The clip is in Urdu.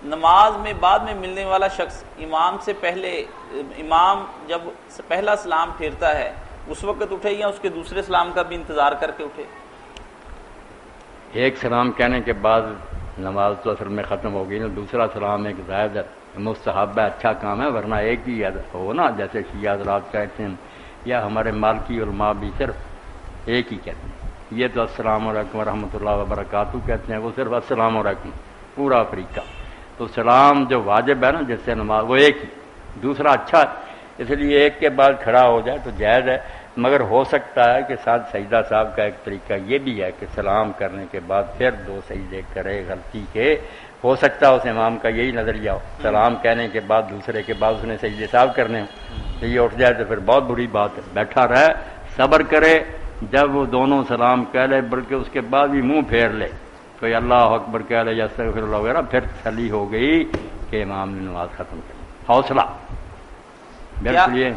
نماز میں بعد میں ملنے والا شخص امام سے پہلے، امام جب پہلا سلام پھیرتا ہے اس وقت اٹھے یا اس کے دوسرے سلام کا بھی انتظار کر کے اٹھے؟ ایک سلام کہنے کے بعد نماز تو اصل میں ختم ہو گئی نا، دوسرا سلام ایک زائد مستحب ہے، اچھا کام ہے، ورنہ ایک ہی ہو نا، جیسے شیعہ حضرات کہتے ہیں یا ہمارے مالکی علماء بھی صرف ایک ہی کہتے ہیں۔ یہ تو السلام علیکم ورحمۃ اللہ وبرکاتہ کہتے ہیں، وہ صرف السلام علیکم پورا افریقہ۔ تو سلام جو واجب ہے نا جس سے نماز، وہ ایک ہی، دوسرا اچھا ہے، اس لیے ایک کے بعد کھڑا ہو جائے تو جائز ہے، مگر ہو سکتا ہے کہ ساتھ سجدہ صاحب کا ایک طریقہ یہ بھی ہے کہ سلام کرنے کے بعد پھر 2 سجدے کرے غلطی کے، ہو سکتا ہے اس امام کا یہی نظریہ ہو، سلام کہنے کے بعد دوسرے کے بعد اس نے سجدے صاحب کرنے ہوں، تو یہ اٹھ جائے تو پھر بہت بری بات ہے، بیٹھا رہے صبر کرے، جب وہ دونوں سلام کہہ لے بلکہ اس کے بعد بھی منہ پھیر لے، کوئی اللہ اکبر کہہ لے یا استغفر اللہ وغیرہ، پھر تسلی ہو گئی کہ امام نے نماز ختم کی، حوصلہ بالکل یہ